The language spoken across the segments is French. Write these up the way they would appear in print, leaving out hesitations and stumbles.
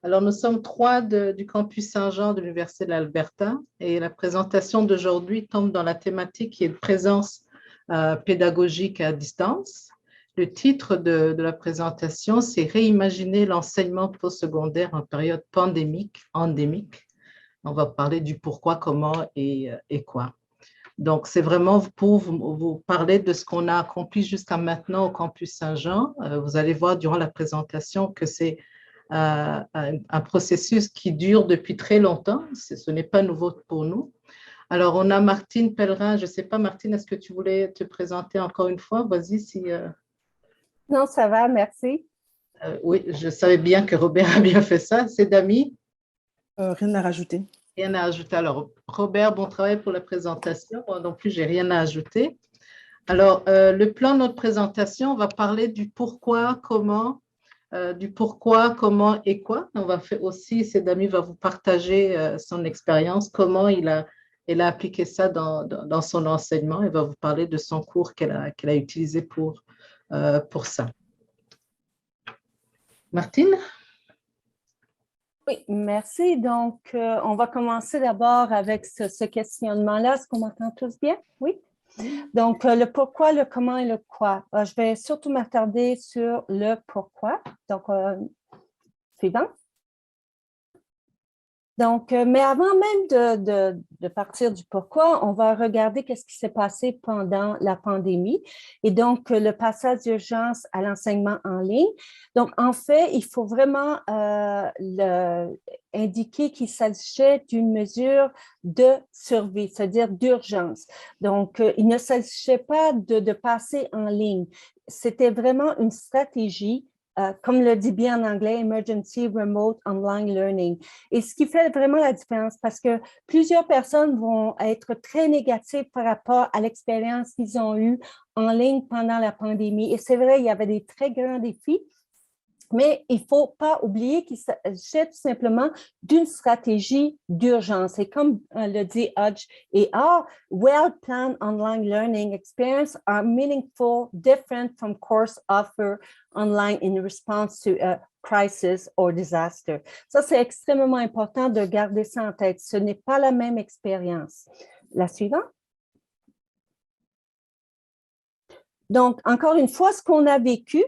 Alors, nous sommes trois du campus Saint-Jean de l'Université de l'Alberta et la présentation d'aujourd'hui tombe dans la thématique qui est présence pédagogique à distance. Le titre de la présentation, c'est Réimaginer l'enseignement postsecondaire en période pandémique, endémique. On va parler du pourquoi, comment et quoi. Donc, c'est vraiment pour vous parler de ce qu'on a accompli jusqu'à maintenant au campus Saint-Jean. Vous allez voir durant la présentation que c'est un processus qui dure depuis très longtemps. Ce n'est pas nouveau pour nous. Alors, on a Martine Pellerin. Je ne sais pas, Martine, est-ce que tu voulais te présenter encore une fois? Vas-y si… Non, ça va, merci. Oui, je savais bien que Robert a bien fait ça. C'est Dami? Rien à rajouter. Rien à ajouter. Alors, Robert, bon travail pour la présentation. Moi non plus, je n'ai rien à ajouter. Alors, le plan de notre présentation, on va parler du pourquoi, comment et quoi. On va faire aussi, Sedami va vous partager son expérience, comment elle a appliqué ça dans son enseignement. Elle va vous parler de son cours qu'elle a utilisé pour ça. Martine? Oui, merci. Donc, on va commencer d'abord avec ce questionnement-là. Est-ce qu'on m'entend tous bien? Oui. Donc, le pourquoi, le comment et le quoi. Je vais surtout m'attarder sur le pourquoi. Donc, suivant. Donc, mais avant même de partir du pourquoi, on va regarder qu'est-ce qui s'est passé pendant la pandémie et donc le passage d'urgence à l'enseignement en ligne. Donc, en fait, il faut vraiment indiquer qu'il s'agissait d'une mesure de survie, c'est-à-dire d'urgence. Donc, il ne s'agissait pas de passer en ligne. C'était vraiment une stratégie comme le dit bien en anglais, Emergency Remote Online Learning. Et ce qui fait vraiment la différence, parce que plusieurs personnes vont être très négatives par rapport à l'expérience qu'ils ont eue en ligne pendant la pandémie. Et c'est vrai, il y avait des très grands défis, mais il ne faut pas oublier qu'il s'agit tout simplement d'une stratégie d'urgence. Et comme le dit Hodge et R, well-planned online learning experience are meaningful, different from course offered online in response to a crisis or disaster. Ça, c'est extrêmement important de garder ça en tête. Ce n'est pas la même expérience. La suivante. Donc, encore une fois, ce qu'on a vécu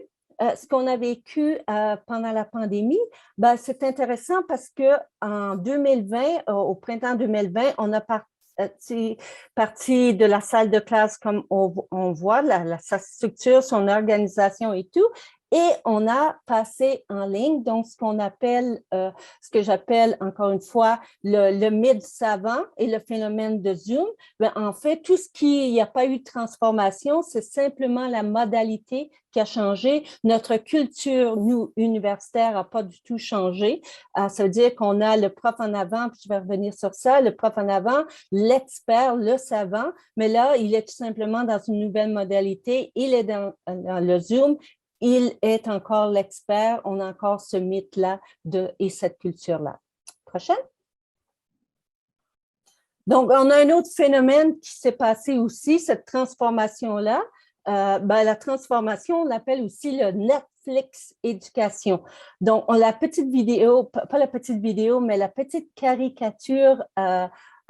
pendant la pandémie, ben, c'est intéressant parce qu'en 2020, au printemps 2020, on a parti de la salle de classe comme on voit, sa structure, son organisation et tout, et on a passé en ligne, donc ce que j'appelle encore une fois le mythe savant et le phénomène de Zoom. Ben, en fait, il n'y a pas eu de transformation, c'est simplement la modalité qui a changé. Notre culture, nous, universitaires, n'a pas du tout changé. Ça veut dire qu'on a le prof en avant, puis je vais revenir sur ça, le prof en avant, l'expert, le savant, mais là, il est tout simplement dans une nouvelle modalité. Il est dans le Zoom. Il est encore l'expert, on a encore ce mythe-là et cette culture-là. Prochaine. Donc, on a un autre phénomène qui s'est passé aussi, cette transformation-là. La transformation, on l'appelle aussi le Netflix éducation. Donc, on a la petite vidéo, pas la petite vidéo, mais la petite caricature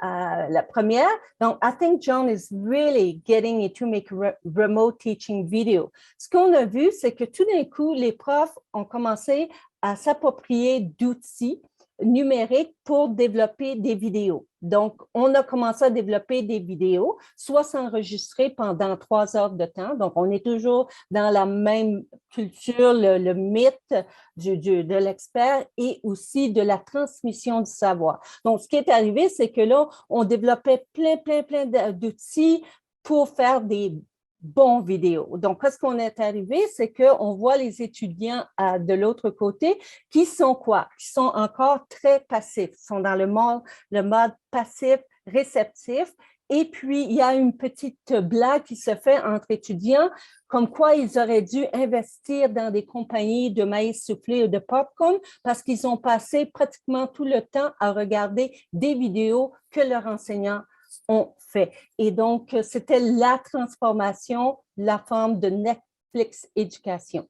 la première. Donc, I think John is really getting into make remote teaching video. Ce qu'on a vu, c'est que tout d'un coup, les profs ont commencé à s'approprier d'outils numériques pour développer des vidéos. Donc, on a commencé à développer des vidéos, soit s'enregistrer pendant 3 heures de temps. Donc, on est toujours dans la même culture, le mythe de l'expert et aussi de la transmission du savoir. Donc, ce qui est arrivé, c'est que là, on développait plein d'outils pour faire des bons vidéos. Donc, ce qu'on est arrivé, c'est qu'on voit les étudiants de l'autre côté qui sont quoi? Qui sont encore très passifs, sont dans le mode passif, réceptif. Et puis, il y a une petite blague qui se fait entre étudiants, comme quoi ils auraient dû investir dans des compagnies de maïs soufflé ou de popcorn parce qu'ils ont passé pratiquement tout le temps à regarder des vidéos que leurs enseignants ont fait. Et donc, c'était la transformation, la forme de Netflix éducation.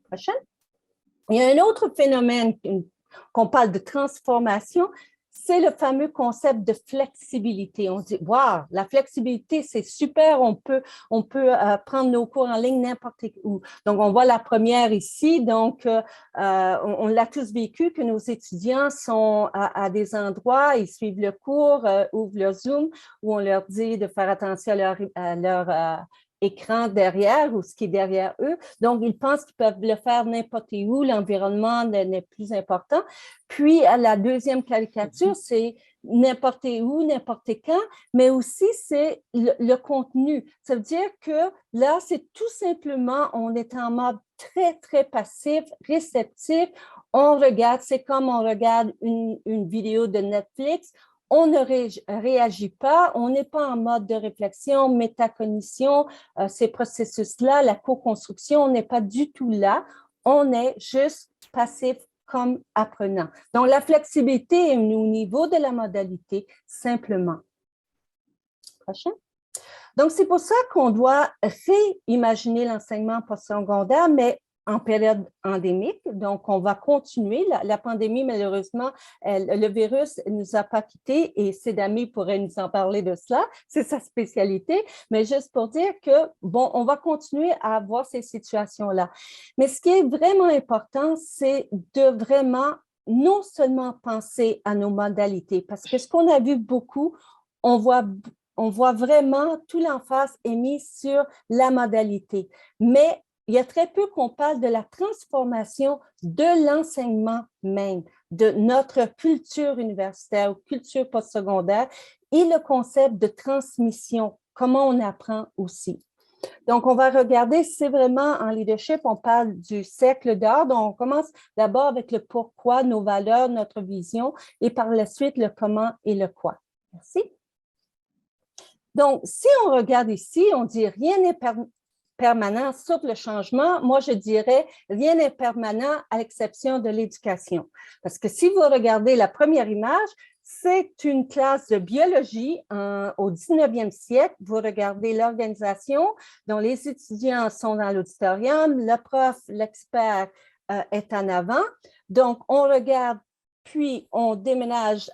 Prochaine. Il y a un autre phénomène qu'on parle de transformation, c'est le fameux concept de flexibilité. On dit, wow, la flexibilité, c'est super, on peut prendre nos cours en ligne n'importe où. Donc, on voit la première ici. Donc, on l'a tous vécu, que nos étudiants sont à des endroits, ils suivent le cours, ouvrent leur Zoom, où on leur dit de faire attention à leur écran derrière ou ce qui est derrière eux. Donc, ils pensent qu'ils peuvent le faire n'importe où, l'environnement n'est plus important. Puis, la deuxième caricature, c'est n'importe où, n'importe quand, mais aussi c'est le contenu. Ça veut dire que là, c'est tout simplement, on est en mode très, très passif, réceptif. On regarde, c'est comme on regarde une vidéo de Netflix. On ne réagit pas, on n'est pas en mode de réflexion, métacognition, ces processus-là, la co-construction, on n'est pas du tout là. On est juste passif comme apprenant. Donc, la flexibilité est au niveau de la modalité, simplement. Prochain. Donc, c'est pour ça qu'on doit réimaginer l'enseignement postsecondaire, mais en période endémique. Donc, on va continuer. La pandémie, malheureusement, le virus ne nous a pas quittés et Cédamie pourrait nous en parler de cela. C'est sa spécialité. Mais juste pour dire que, bon, on va continuer à avoir ces situations-là. Mais ce qui est vraiment important, c'est de vraiment non seulement penser à nos modalités, parce que ce qu'on a vu beaucoup, on voit vraiment tout l'emphase est mis sur la modalité. Mais il y a très peu qu'on parle de la transformation de l'enseignement même, de notre culture universitaire ou culture postsecondaire et le concept de transmission, comment on apprend aussi. Donc, on va regarder, c'est vraiment en leadership, on parle du cercle d'or. Donc, on commence d'abord avec le pourquoi, nos valeurs, notre vision et par la suite, le comment et le quoi. Merci. Donc, si on regarde ici, on dit rien n'est permanent sauf le changement. Moi, je dirais rien n'est permanent à l'exception de l'éducation. Parce que si vous regardez la première image, c'est une classe de biologie au 19e siècle. Vous regardez l'organisation dont les étudiants sont dans l'auditorium, le prof, l'expert est en avant. Donc, on regarde. Puis, on déménage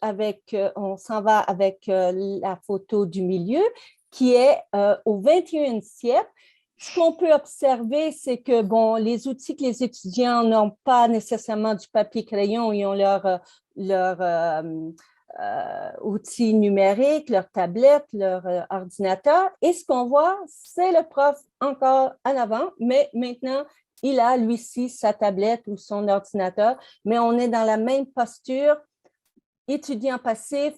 on s'en va avec la photo du milieu qui est au 21e siècle. Ce qu'on peut observer, c'est que, bon, les outils que les étudiants n'ont pas nécessairement du papier-crayon, ils ont leur outils numériques, leur tablette, leur ordinateur. Et ce qu'on voit, c'est le prof encore en avant, mais maintenant, il a, lui-ci, sa tablette ou son ordinateur, mais on est dans la même posture, étudiant passif,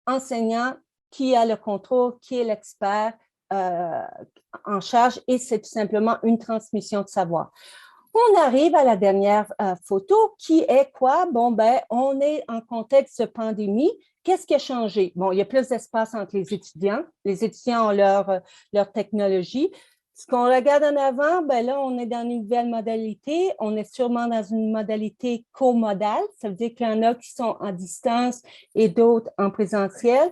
enseignant, qui a le contrôle, qui est l'expert en charge, et c'est tout simplement une transmission de savoir. On arrive à la dernière photo, qui est quoi? Bon, ben, on est en contexte de pandémie. Qu'est-ce qui a changé? Bon, il y a plus d'espace entre les étudiants. Les étudiants ont leur technologie. Ce qu'on regarde en avant, ben là, on est dans une nouvelle modalité. On est sûrement dans une modalité comodale. Ça veut dire qu'il y en a qui sont en distance et d'autres en présentiel.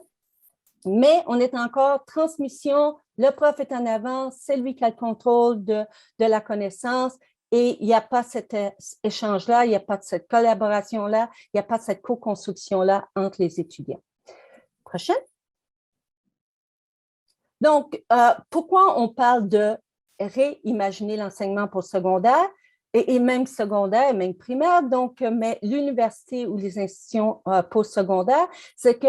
Mais on est encore transmission. Le prof est en avant. C'est lui qui a le contrôle de la connaissance. Et il n'y a pas cet échange-là, il n'y a pas de cette collaboration-là, il n'y a pas de cette co-construction-là entre les étudiants. Prochaine. Donc, pourquoi on parle de réimaginer l'enseignement postsecondaire et même secondaire, même primaire? Donc, mais l'université ou les institutions postsecondaires, c'est que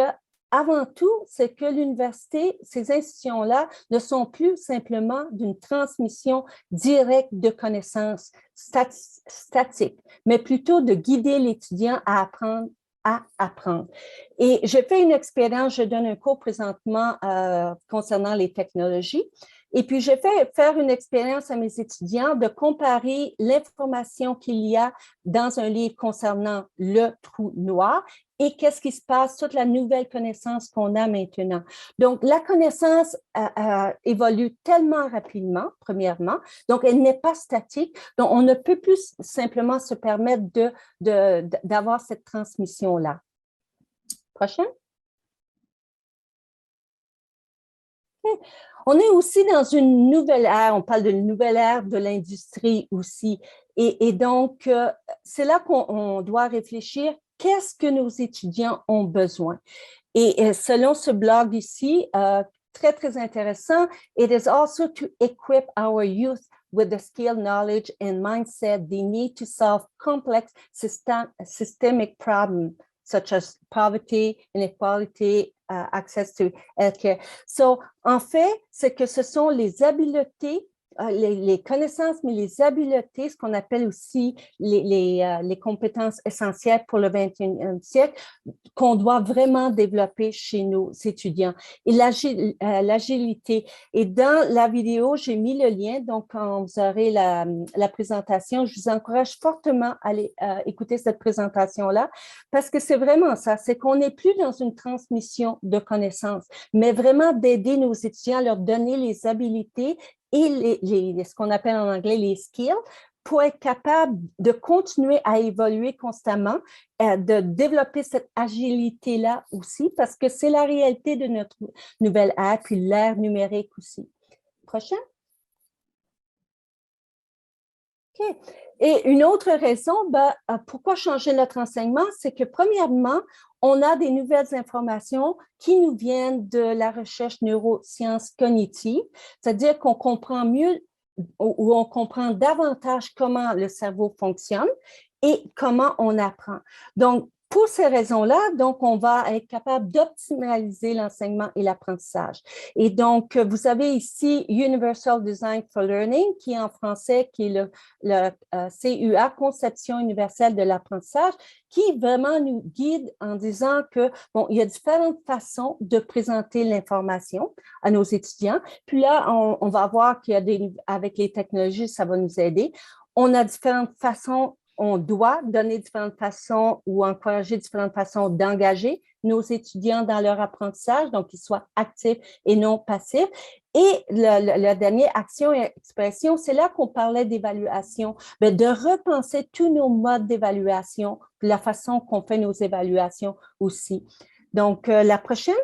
avant tout, c'est que l'université, ces institutions-là ne sont plus simplement d'une transmission directe de connaissances statiques, mais plutôt de guider l'étudiant à apprendre. Et je fais une expérience, je donne un cours présentement concernant les technologies. Et puis, j'ai fait faire une expérience à mes étudiants de comparer l'information qu'il y a dans un livre concernant le trou noir et qu'est-ce qui se passe, toute la nouvelle connaissance qu'on a maintenant. Donc, la connaissance évolue tellement rapidement, premièrement, donc elle n'est pas statique, donc on ne peut plus simplement se permettre d'avoir cette transmission-là. Prochain. On est aussi dans une nouvelle ère, on parle d'une nouvelle ère de l'industrie aussi. Et donc, c'est là qu'on doit réfléchir, qu'est-ce que nos étudiants ont besoin? Et selon ce blog ici, très, très intéressant, it is also to equip our youth with the skill, knowledge, and mindset they need to solve complex systemic problems, such as poverty, inequality, access to healthcare. So, en fait, c'est que ce sont les habiletés, les connaissances, mais les habiletés, ce qu'on appelle aussi les compétences essentielles pour le 21e siècle, qu'on doit vraiment développer chez nos étudiants. Et l'agilité. Et dans la vidéo, j'ai mis le lien, donc quand vous aurez la présentation, je vous encourage fortement à aller écouter cette présentation-là, parce que c'est vraiment ça, c'est qu'on n'est plus dans une transmission de connaissances, mais vraiment d'aider nos étudiants à leur donner les habilités et ce qu'on appelle en anglais les skills, pour être capable de continuer à évoluer constamment, de développer cette agilité-là aussi, parce que c'est la réalité de notre nouvelle ère, puis l'ère numérique aussi. Prochain. OK. Et une autre raison, pourquoi changer notre enseignement, c'est que premièrement, on a des nouvelles informations qui nous viennent de la recherche neurosciences cognitives, c'est-à-dire qu'on comprend mieux ou on comprend davantage comment le cerveau fonctionne et comment on apprend. Donc, pour ces raisons-là, donc, on va être capable d'optimaliser l'enseignement et l'apprentissage. Et donc, vous avez ici Universal Design for Learning, qui est en français, qui est le CUA, Conception universelle de l'apprentissage, qui vraiment nous guide en disant que, bon, il y a différentes façons de présenter l'information à nos étudiants. Puis là, on va voir qu'il y a avec les technologies, ça va nous aider. On a différentes façons. On doit donner différentes façons ou encourager différentes façons d'engager nos étudiants dans leur apprentissage, donc qu'ils soient actifs et non passifs. Et le dernier, action et expression, c'est là qu'on parlait d'évaluation, de repenser tous nos modes d'évaluation, la façon qu'on fait nos évaluations aussi. Donc, la prochaine.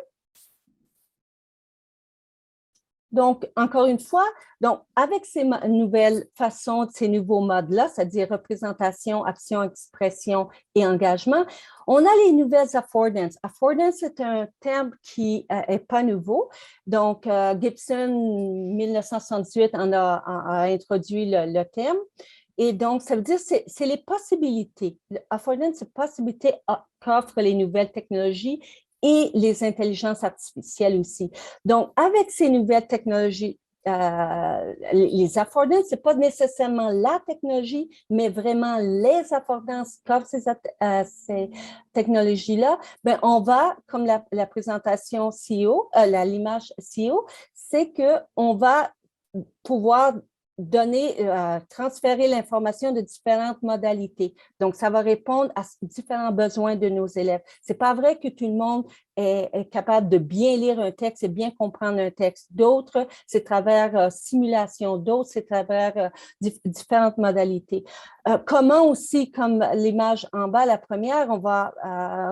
Donc, encore une fois, donc, avec ces nouvelles façons, ces nouveaux modes-là, c'est-à-dire représentation, action, expression et engagement, on a les nouvelles affordances. Affordance, c'est un terme qui n'est pas nouveau. Donc, Gibson, 1968, a introduit le terme. Et donc, ça veut dire que c'est les possibilités. Affordance, c'est les possibilités qu'offrent les nouvelles technologies et les intelligences artificielles aussi. Donc, avec ces nouvelles technologies, les affordances, ce n'est pas nécessairement la technologie, mais vraiment les affordances qu'offrent ces technologies-là, on va, comme la présentation CEO, l'image CEO, c'est qu'on va pouvoir transférer l'information de différentes modalités. Donc, ça va répondre à différents besoins de nos élèves. C'est pas vrai que tout le monde est capable de bien lire un texte et bien comprendre un texte. D'autres, c'est à travers simulation. D'autres, c'est à travers différentes modalités. Comment aussi, comme l'image en bas, la première, on va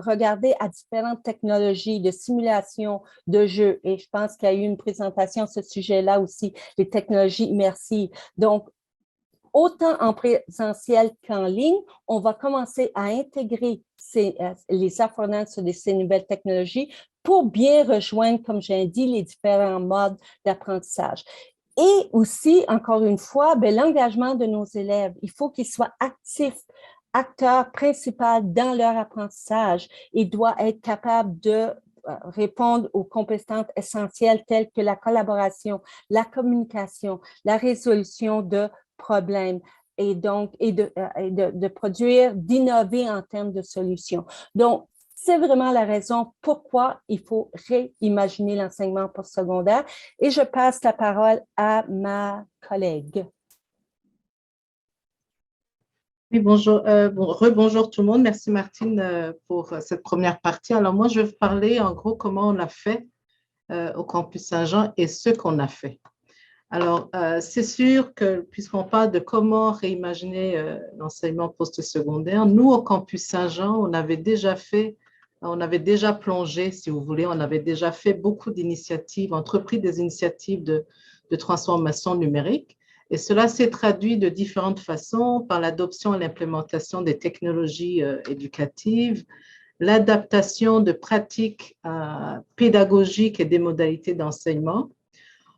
regarder à différentes technologies de simulation, de jeu. Et je pense qu'il y a eu une présentation à ce sujet-là aussi, les technologies immersives. Donc, autant en présentiel qu'en ligne, on va commencer à intégrer les affordances de ces nouvelles technologies pour bien rejoindre, comme j'ai dit, les différents modes d'apprentissage. Et aussi, encore une fois, l'engagement de nos élèves. Il faut qu'ils soient actifs, acteurs principaux dans leur apprentissage. Ils doivent être capables de répondre aux compétences essentielles telles que la collaboration, la communication, la résolution de problèmes et donc de produire, d'innover en termes de solutions. Donc, c'est vraiment la raison pourquoi il faut réimaginer l'enseignement postsecondaire. Et je passe la parole à ma collègue. Oui, bonjour, rebonjour tout le monde. Merci Martine pour cette première partie. Alors moi, je vais vous parler en gros comment on a fait au Campus Saint-Jean et ce qu'on a fait. Alors, c'est sûr que puisqu'on parle de comment réimaginer l'enseignement postsecondaire, nous, au Campus Saint-Jean, on avait déjà fait on avait déjà plongé, si vous voulez, on avait déjà fait beaucoup d'initiatives, entrepris des initiatives de transformation numérique. Et cela s'est traduit de différentes façons par l'adoption et l'implémentation des technologies éducatives, l'adaptation de pratiques pédagogiques et des modalités d'enseignement,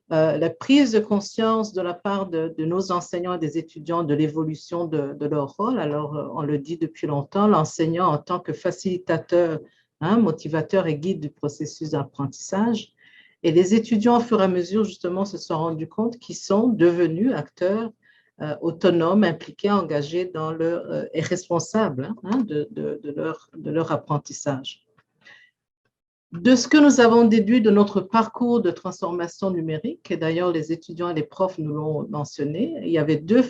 la prise de conscience de la part de nos enseignants et des étudiants de l'évolution de leur rôle. Alors, on le dit depuis longtemps, l'enseignant en tant que facilitateur, motivateur et guide du processus d'apprentissage. Et les étudiants, au fur et à mesure, justement, se sont rendus compte qu'ils sont devenus acteurs autonomes, impliqués, engagés dans leur, et responsables de leur apprentissage. De ce que nous avons déduit de notre parcours de transformation numérique, et d'ailleurs les étudiants et les profs nous l'ont mentionné, il y avait deux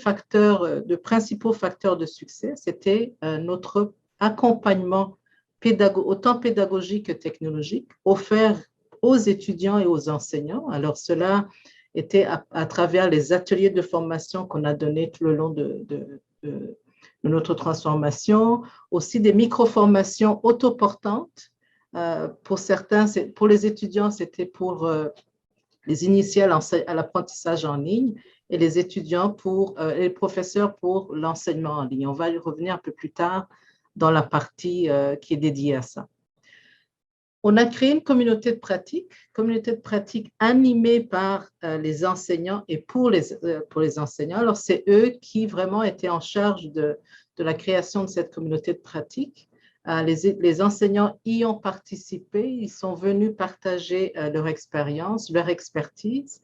principaux facteurs de succès. C'était notre accompagnement autant pédagogique que technologique offert aux étudiants et aux enseignants. Alors cela était à travers les ateliers de formation qu'on a donnés tout le long de notre transformation, aussi des micro-formations autoportantes. Pour certains, pour les étudiants, c'était pour les initiés à l'apprentissage en ligne et les étudiants et les professeurs pour l'enseignement en ligne. On va y revenir un peu plus tard dans la partie qui est dédiée à ça. On a créé une communauté de pratique animée par les enseignants et pour les enseignants. Alors, c'est eux qui vraiment étaient en charge de la création de cette communauté de pratique. Les enseignants y ont participé, ils sont venus partager leur expérience, leur expertise,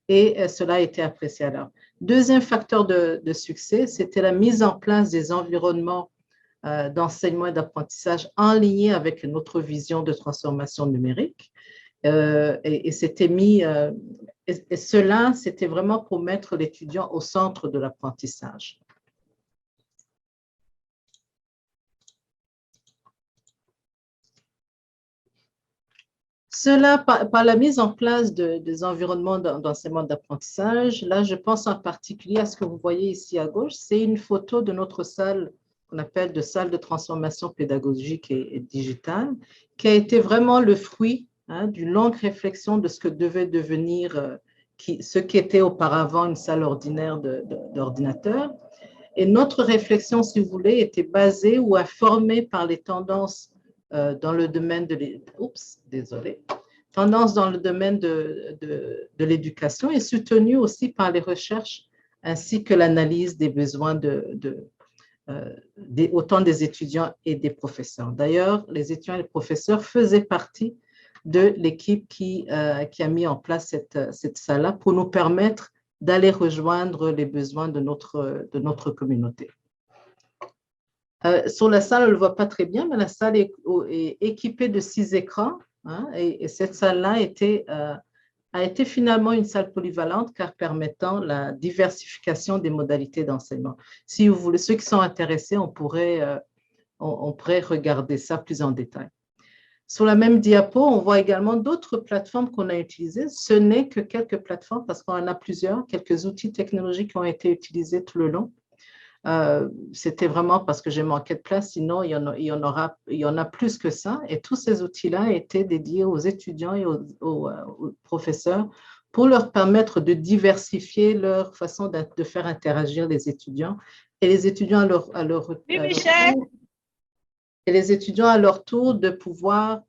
et cela a été apprécié. Alors, deuxième facteur de succès, c'était la mise en place des environnements d'enseignement et d'apprentissage en ligne avec notre vision de transformation numérique. Et cela, c'était vraiment pour mettre l'étudiant au centre de l'apprentissage. Cela, par la mise en place des environnements d'enseignement d'apprentissage, là, je pense en particulier à ce que vous voyez ici à gauche, c'est une photo de notre salle qu'on appelle de salle de transformation pédagogique et digitale, qui a été vraiment le fruit d'une longue réflexion de ce que devait devenir ce qui était auparavant une salle ordinaire d'ordinateur. Et notre réflexion, si vous voulez, était basée ou informée par les tendances dans le domaine de l'éducation et soutenue aussi par les recherches ainsi que l'analyse des besoins autant des étudiants et des professeurs. D'ailleurs, les étudiants et les professeurs faisaient partie de l'équipe qui a mis en place cette salle-là pour nous permettre d'aller rejoindre les besoins de notre communauté. Sur la salle, on ne le voit pas très bien, mais la salle est équipée de 6 écrans et cette salle-là a été finalement une salle polyvalente car permettant la diversification des modalités d'enseignement. Si vous voulez, ceux qui sont intéressés, on pourrait regarder ça plus en détail. Sur la même diapo, on voit également d'autres plateformes qu'on a utilisées. Ce n'est que quelques plateformes parce qu'on en a plusieurs, quelques outils technologiques qui ont été utilisés tout le long. C'était vraiment parce que j'ai manqué de place, sinon il y en a plus que ça. Et tous ces outils-là étaient dédiés aux étudiants et aux professeurs pour leur permettre de diversifier leur façon de faire interagir les étudiants. Et les étudiants et les étudiants à leur tour de pouvoir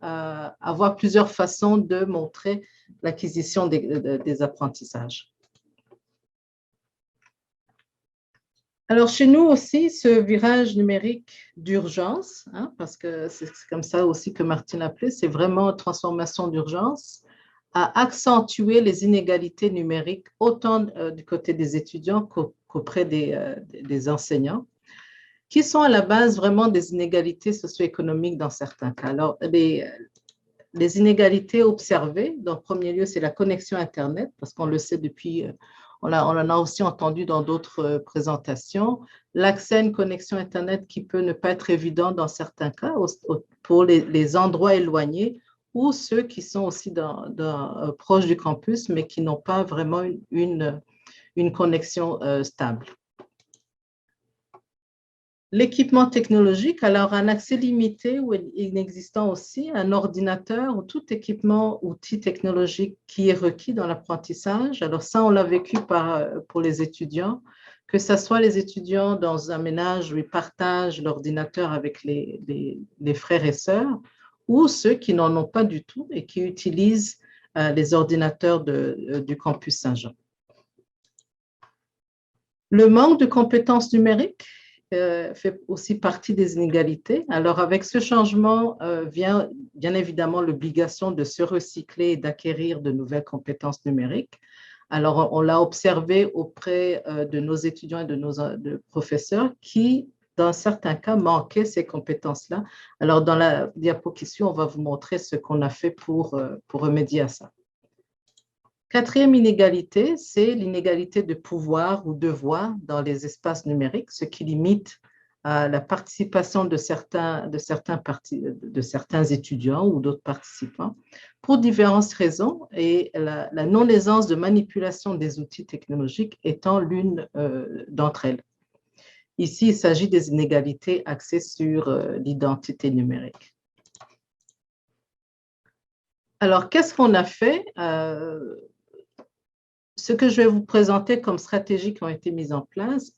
avoir plusieurs façons de montrer l'acquisition des apprentissages. Alors, chez nous aussi, ce virage numérique d'urgence, parce que c'est comme ça aussi que Martine appelait, c'est vraiment une transformation d'urgence, a accentué les inégalités numériques autant du côté des étudiants qu'auprès des enseignants, qui sont à la base vraiment des inégalités socio-économiques dans certains cas. Alors, les inégalités observées, en premier lieu, c'est la connexion Internet, parce qu'on le sait depuis, on en a aussi entendu dans d'autres présentations, l'accès à une connexion Internet qui peut ne pas être évident dans certains cas pour les endroits éloignés ou ceux qui sont aussi proches du campus, mais qui n'ont pas vraiment une connexion stable. L'équipement technologique, alors un accès limité ou inexistant aussi, un ordinateur ou tout équipement, outil technologique qui est requis dans l'apprentissage. Alors ça, on l'a vécu pour les étudiants, que ce soit les étudiants dans un ménage où ils partagent l'ordinateur avec les frères et sœurs, ou ceux qui n'en ont pas du tout et qui utilisent les ordinateurs du campus Saint-Jean. Le manque de compétences numériques fait aussi partie des inégalités. Alors, avec ce changement vient bien évidemment l'obligation de se recycler et d'acquérir de nouvelles compétences numériques. Alors, on l'a observé auprès de nos étudiants et de nos professeurs qui, dans certains cas, manquaient ces compétences-là. Alors, dans la diapo qui suit, on va vous montrer ce qu'on a fait pour remédier à ça. Quatrième inégalité, c'est l'inégalité de pouvoir ou de voix dans les espaces numériques, ce qui limite la participation de certains étudiants ou d'autres participants pour diverses raisons, et la non-aisance de manipulation des outils technologiques étant l'une d'entre elles. Ici, il s'agit des inégalités axées sur l'identité numérique. Alors, qu'est-ce qu'on a fait? Ce que je vais vous présenter comme stratégies qui ont été mises en place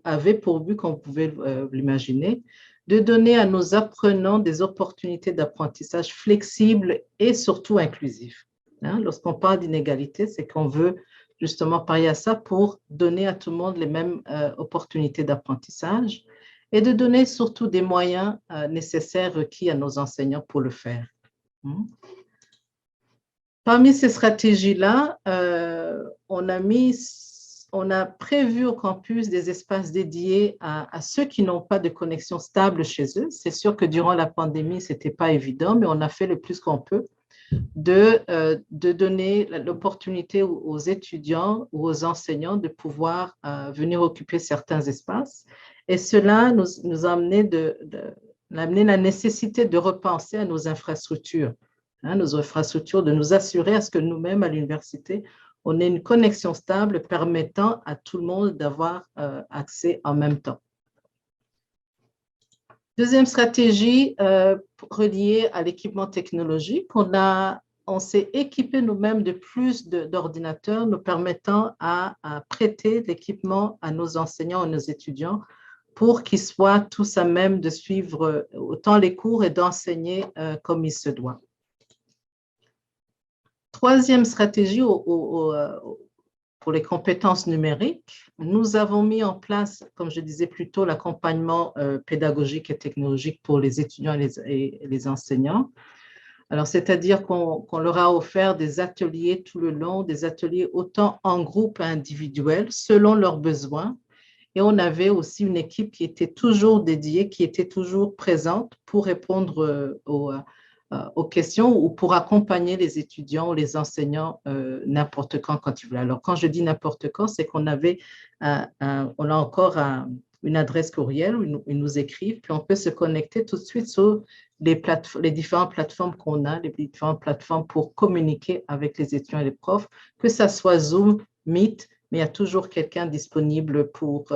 avait pour but, comme vous pouvez l'imaginer, de donner à nos apprenants des opportunités d'apprentissage flexibles et surtout inclusives. Lorsqu'on parle d'inégalité, c'est qu'on veut justement parier à ça pour donner à tout le monde les mêmes opportunités d'apprentissage et de donner surtout des moyens nécessaires requis à nos enseignants pour le faire. Parmi ces stratégies-là, on a prévu au campus des espaces dédiés à ceux qui n'ont pas de connexion stable chez eux. C'est sûr que durant la pandémie, ce n'était pas évident, mais on a fait le plus qu'on peut de donner l'opportunité aux étudiants ou aux enseignants de pouvoir venir occuper certains espaces. Et cela nous a amené la nécessité de repenser à nos infrastructures. Nos infrastructures, de nous assurer à ce que nous-mêmes, à l'université, on ait une connexion stable permettant à tout le monde d'avoir accès en même temps. Deuxième stratégie reliée à l'équipement technologique, on s'est équipé nous-mêmes de plus d'ordinateurs nous permettant à prêter l'équipement à nos enseignants et nos étudiants pour qu'ils soient tous à même de suivre autant les cours et d'enseigner comme il se doit. Troisième stratégie pour les compétences numériques, nous avons mis en place, comme je disais plus tôt, l'accompagnement pédagogique et technologique pour les étudiants et les enseignants. Alors, c'est-à-dire qu'on leur a offert des ateliers tout le long, des ateliers autant en groupe et individuel, selon leurs besoins. Et on avait aussi une équipe qui était toujours dédiée, qui était toujours présente pour répondre aux questions ou pour accompagner les étudiants ou les enseignants n'importe quand ils voulaient. Alors, quand je dis n'importe quand, c'est qu'on avait, on a encore une adresse courriel où ils nous écrivent, puis on peut se connecter tout de suite sur les différentes plateformes qu'on a, les différentes plateformes pour communiquer avec les étudiants et les profs, que ce soit Zoom, Meet, mais il y a toujours quelqu'un disponible pour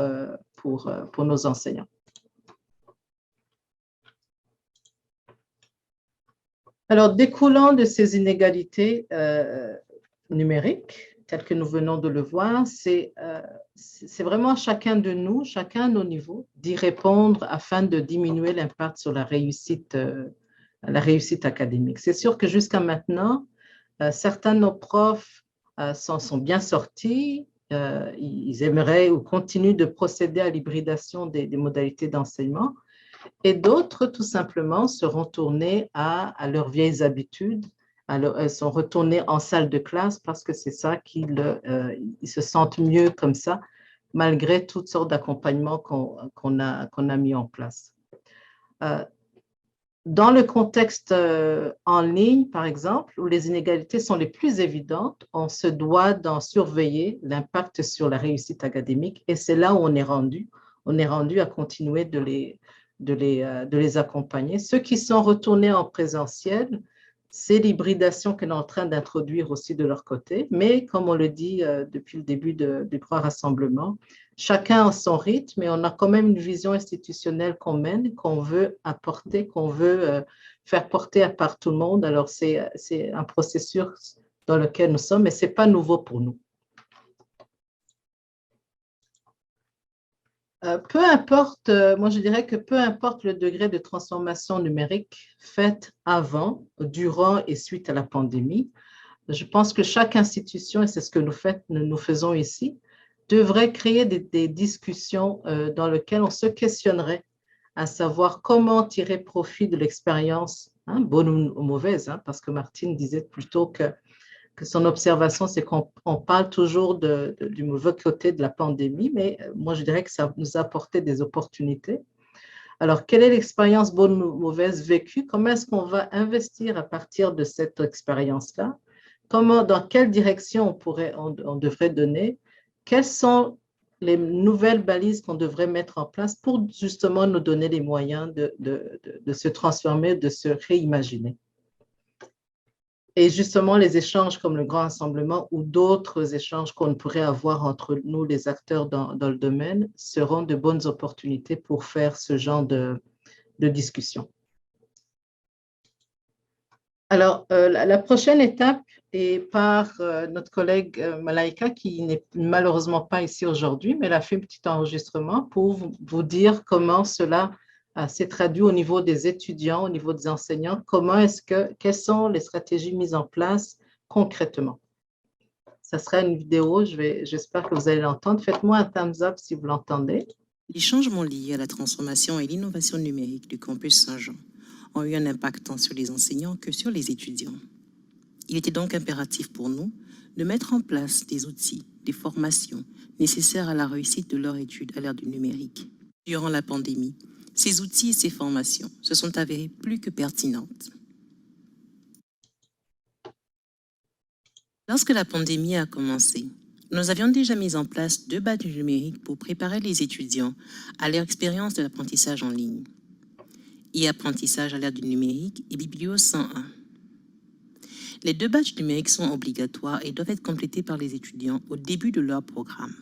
nos enseignants. Alors, découlant de ces inégalités numériques, telles que nous venons de le voir, c'est vraiment à chacun de nous, chacun à nos niveaux, d'y répondre afin de diminuer l'impact sur la réussite académique. C'est sûr que jusqu'à maintenant, certains de nos profs s'en sont bien sortis. Ils aimeraient ou continuent de procéder à l'hybridation des modalités d'enseignement. Et d'autres, tout simplement, seront tournés à leurs vieilles habitudes. Elles sont retournées en salle de classe parce que c'est ça qu'ils se sentent mieux comme ça, malgré toutes sortes d'accompagnements qu'on a mis en place. Dans le contexte en ligne, par exemple, où les inégalités sont les plus évidentes, on se doit d'en surveiller l'impact sur la réussite académique et c'est là où on est rendu. On est rendu à continuer de les accompagner. Ceux qui sont retournés en présentiel C'est l'hybridation qu'elle est en train d'introduire aussi de leur côté. Mais comme on le dit depuis le début du grand rassemblement, chacun a son rythme et on a quand même une vision institutionnelle qu'on mène, qu'on veut apporter, qu'on veut faire porter à part tout le monde. Alors, c'est un processus dans lequel nous sommes, mais ce n'est pas nouveau pour nous. Peu importe, moi je dirais que peu importe le degré de transformation numérique faite avant, durant et suite à la pandémie, je pense que chaque institution, et c'est ce que nous faisons ici, devrait créer des discussions dans lesquelles on se questionnerait à savoir comment tirer profit de l'expérience, hein, bonne ou mauvaise, hein, parce que Martine disait plutôt que son observation, c'est qu'on parle toujours du mauvais côté de la pandémie, mais moi, je dirais que ça nous a apporté des opportunités. Alors, quelle est l'expérience bonne ou mauvaise vécue? Comment est-ce qu'on va investir à partir de cette expérience-là? Dans quelle direction on devrait donner? Quelles sont les nouvelles balises qu'on devrait mettre en place pour justement nous donner les moyens de se transformer, de se réimaginer? Et justement, les échanges comme le Grand Rassemblement ou d'autres échanges qu'on pourrait avoir entre nous, les acteurs dans le domaine, seront de bonnes opportunités pour faire ce genre de discussion. Alors, la prochaine étape est par notre collègue Malaika, qui n'est malheureusement pas ici aujourd'hui, mais elle a fait un petit enregistrement pour vous dire comment cela s'est traduit au niveau des étudiants, au niveau des enseignants, quelles sont les stratégies mises en place concrètement. Ça sera une vidéo, j'espère que vous allez l'entendre. Faites-moi un thumbs up si vous l'entendez. Les changements liés à la transformation et l'innovation numérique du campus Saint-Jean ont eu un impact tant sur les enseignants que sur les étudiants. Il était donc impératif pour nous de mettre en place des outils, des formations nécessaires à la réussite de leur étude à l'ère du numérique. Durant la pandémie, ces outils et ces formations se sont avérés plus que pertinentes. Lorsque la pandémie a commencé, nous avions déjà mis en place 2 badges numériques pour préparer les étudiants à leur expérience de l'apprentissage en ligne. E-apprentissage à l'ère du numérique et Biblio 101. Les 2 badges numériques sont obligatoires et doivent être complétés par les étudiants au début de leur programme.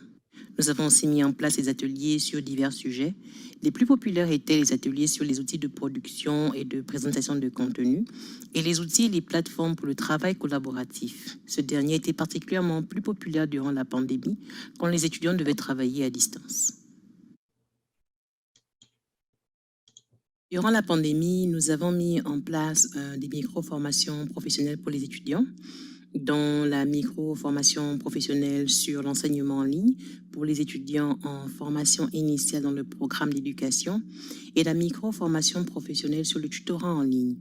Nous avons aussi mis en place des ateliers sur divers sujets. Les plus populaires étaient les ateliers sur les outils de production et de présentation de contenu et les outils et les plateformes pour le travail collaboratif. Ce dernier était particulièrement plus populaire durant la pandémie, quand les étudiants devaient travailler à distance. Durant la pandémie, nous avons mis en place des micro-formations professionnelles pour les étudiants, dont la micro-formation professionnelle sur l'enseignement en ligne pour les étudiants en formation initiale dans le programme d'éducation et la micro-formation professionnelle sur le tutorat en ligne.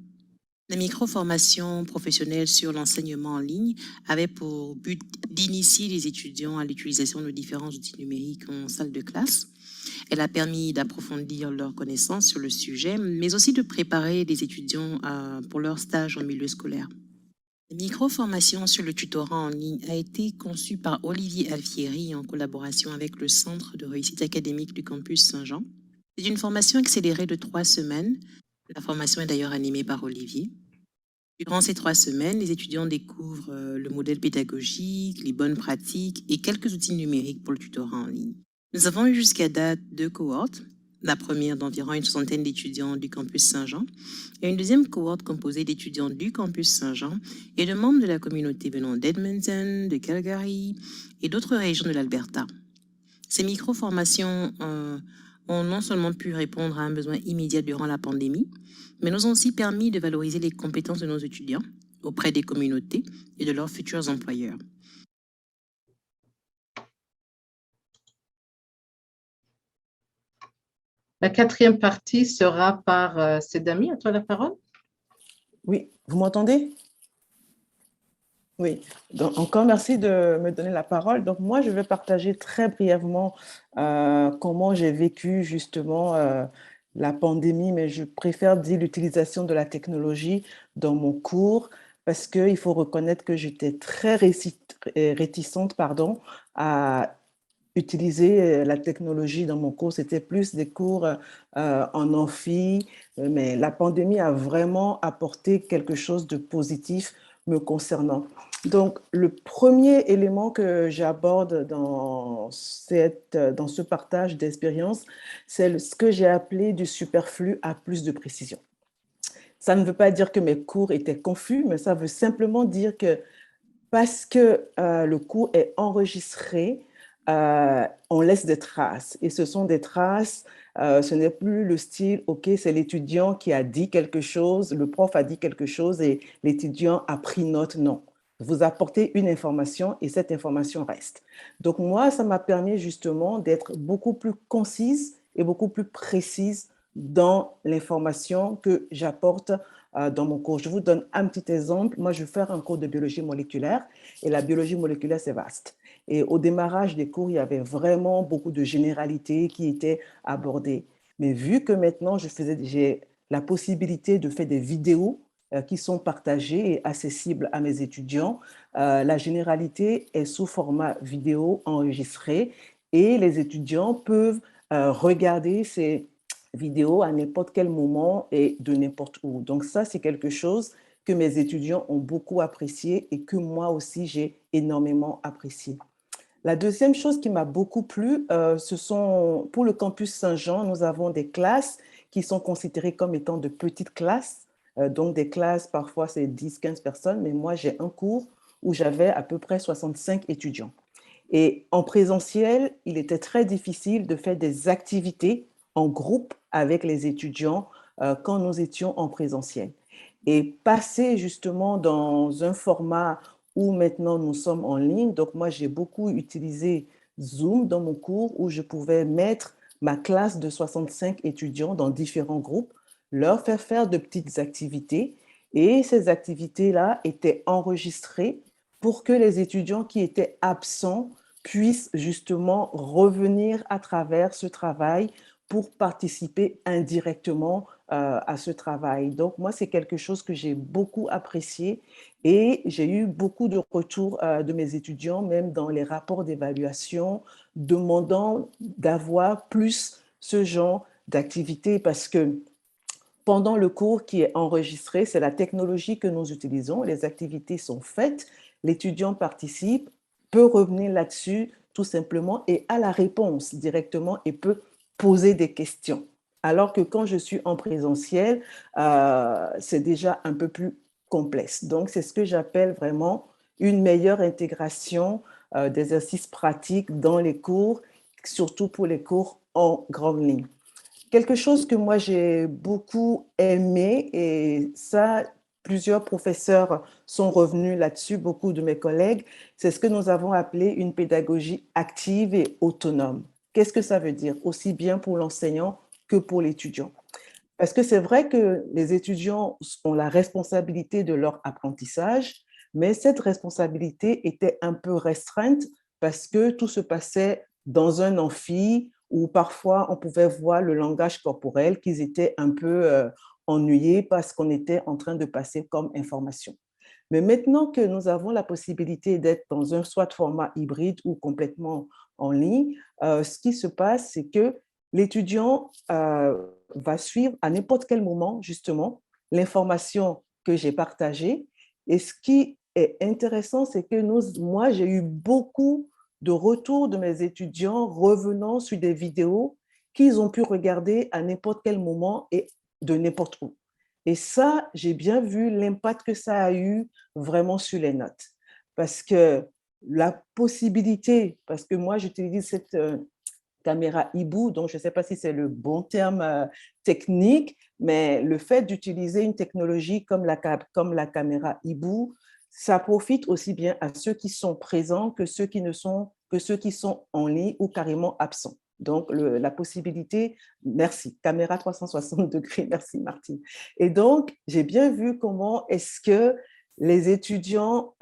La micro-formation professionnelle sur l'enseignement en ligne avait pour but d'initier les étudiants à l'utilisation de différents outils numériques en salle de classe. Elle a permis d'approfondir leurs connaissances sur le sujet, mais aussi de préparer les étudiants pour leur stage en milieu scolaire. La micro-formation sur le tutorat en ligne a été conçue par Olivier Alfieri en collaboration avec le Centre de réussite académique du campus Saint-Jean. C'est une formation accélérée de 3 semaines. La formation est d'ailleurs animée par Olivier. Durant ces 3 semaines, les étudiants découvrent le modèle pédagogique, les bonnes pratiques et quelques outils numériques pour le tutorat en ligne. Nous avons eu jusqu'à date 2 cohortes. La première d'environ une 60aine d'étudiants du campus Saint-Jean et une deuxième cohorte composée d'étudiants du campus Saint-Jean et de membres de la communauté venant d'Edmonton, de Calgary et d'autres régions de l'Alberta. Ces micro-formations ont non seulement pu répondre à un besoin immédiat durant la pandémie, mais nous ont aussi permis de valoriser les compétences de nos étudiants auprès des communautés et de leurs futurs employeurs. La 4e partie sera par Sedami. À toi la parole. Oui, vous m'entendez? Oui, donc encore merci de me donner la parole. Donc moi, je vais partager très brièvement comment j'ai vécu justement la pandémie, mais je préfère dire l'utilisation de la technologie dans mon cours parce qu'il faut reconnaître que j'étais très réticente à utiliser la technologie dans mon cours. C'était plus des cours en amphi, mais la pandémie a vraiment apporté quelque chose de positif me concernant. Donc, le premier élément que j'aborde dans ce partage d'expérience, c'est ce que j'ai appelé du superflu à plus de précision. Ça ne veut pas dire que mes cours étaient confus, mais ça veut simplement dire que parce que le cours est enregistré, on laisse des traces. Et ce sont des traces, ce n'est plus le style, OK, c'est l'étudiant qui a dit quelque chose, le prof a dit quelque chose et l'étudiant a pris note. Non. Vous apportez une information et cette information reste. Donc moi, ça m'a permis justement d'être beaucoup plus concise et beaucoup plus précise dans l'information que j'apporte dans mon cours. Je vous donne un petit exemple. Moi, je vais faire un cours de biologie moléculaire et la biologie moléculaire, c'est vaste. Et au démarrage des cours, il y avait vraiment beaucoup de généralités qui étaient abordées. Mais vu que maintenant, j'ai la possibilité de faire des vidéos qui sont partagées et accessibles à mes étudiants, la généralité est sous format vidéo enregistré et les étudiants peuvent regarder ces vidéo à n'importe quel moment et de n'importe où. Donc ça, c'est quelque chose que mes étudiants ont beaucoup apprécié et que moi aussi, j'ai énormément apprécié. La deuxième chose qui m'a beaucoup plu, ce sont, pour le campus Saint-Jean, nous avons des classes qui sont considérées comme étant de petites classes. Donc des classes, parfois c'est 10-15 personnes, mais moi j'ai un cours où j'avais à peu près 65 étudiants. Et en présentiel, il était très difficile de faire des activités en groupe avec les étudiants quand nous étions en présentiel. Et passer justement dans un format où maintenant nous sommes en ligne, donc moi j'ai beaucoup utilisé Zoom dans mon cours où je pouvais mettre ma classe de 65 étudiants dans différents groupes, leur faire de petites activités et ces activités-là étaient enregistrées pour que les étudiants qui étaient absents puissent justement revenir à travers ce travail pour participer indirectement à ce travail. Donc, moi, c'est quelque chose que j'ai beaucoup apprécié et j'ai eu beaucoup de retours de mes étudiants, même dans les rapports d'évaluation, demandant d'avoir plus ce genre d'activité parce que pendant le cours qui est enregistré, c'est la technologie que nous utilisons, les activités sont faites, l'étudiant participe, peut revenir là-dessus tout simplement et a la réponse directement et peut poser des questions. Alors que quand je suis en présentiel, c'est déjà un peu plus complexe. Donc, c'est ce que j'appelle vraiment une meilleure intégration d'exercices pratiques dans les cours, surtout pour les cours en grande ligne. Quelque chose que moi j'ai beaucoup aimé, et ça, plusieurs professeurs sont revenus là-dessus, beaucoup de mes collègues, c'est ce que nous avons appelé une pédagogie active et autonome. Qu'est-ce que ça veut dire? Aussi bien pour l'enseignant que pour l'étudiant. Parce que c'est vrai que les étudiants ont la responsabilité de leur apprentissage, mais cette responsabilité était un peu restreinte parce que tout se passait dans un amphi où parfois on pouvait voir le langage corporel qu'ils étaient un peu ennuyés parce qu'on était en train de passer comme information. Mais maintenant que nous avons la possibilité d'être dans un soit format hybride ou complètement en ligne, ce qui se passe, c'est que l'étudiant va suivre à n'importe quel moment, justement, l'information que j'ai partagée. Et ce qui est intéressant, c'est que moi, j'ai eu beaucoup de retours de mes étudiants revenant sur des vidéos qu'ils ont pu regarder à n'importe quel moment et de n'importe où. Et ça, j'ai bien vu l'impact que ça a eu vraiment sur les notes. Parce que la possibilité, parce que moi, j'utilise cette caméra hibou, donc je ne sais pas si c'est le bon terme technique, mais le fait d'utiliser une technologie comme la caméra hibou, ça profite aussi bien à ceux qui sont présents que ceux qui sont en ligne ou carrément absents. Donc, la possibilité, merci, caméra 360 degrés, merci Martine. Et donc, j'ai bien vu comment est-ce que les étudiants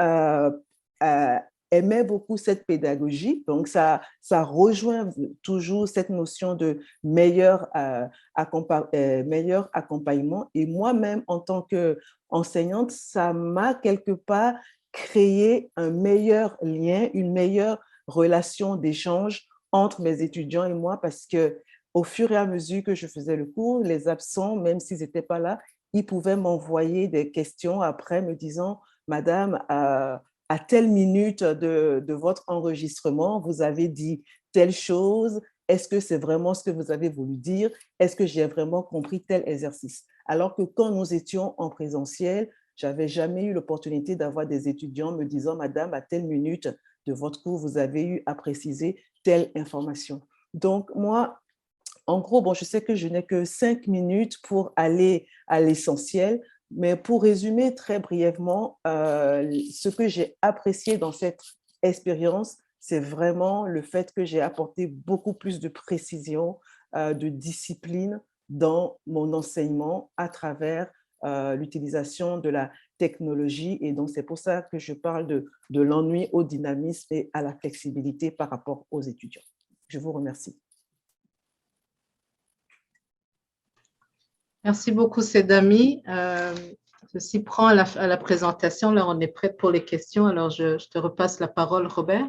aimaient beaucoup cette pédagogie. Donc, ça rejoint toujours cette notion de meilleur accompagnement. Et moi-même, en tant qu'enseignante, ça m'a quelque part créé un meilleur lien, une meilleure relation d'échange entre mes étudiants et moi parce que au fur et à mesure que je faisais le cours, les absents, même s'ils n'étaient pas là, ils pouvaient m'envoyer des questions après me disant, Madame, à telle minute de votre enregistrement, vous avez dit telle chose. Est-ce que c'est vraiment ce que vous avez voulu dire? Est-ce que j'ai vraiment compris tel exercice? Alors que quand nous étions en présentiel, j'avais jamais eu l'opportunité d'avoir des étudiants me disant, Madame, à telle minute de votre cours, vous avez eu à préciser telle information. Donc, moi, en gros, bon, je sais que je n'ai que 5 minutes pour aller à l'essentiel, mais pour résumer très brièvement, ce que j'ai apprécié dans cette expérience, c'est vraiment le fait que j'ai apporté beaucoup plus de précision, de discipline dans mon enseignement à travers l'utilisation de la technologie. Et donc, c'est pour ça que je parle de l'ennui au dynamisme et à la flexibilité par rapport aux étudiants. Je vous remercie. Merci beaucoup, Sedami. Ceci prend à la présentation. Là, on est prêt pour les questions. Alors, je te repasse la parole, Robert.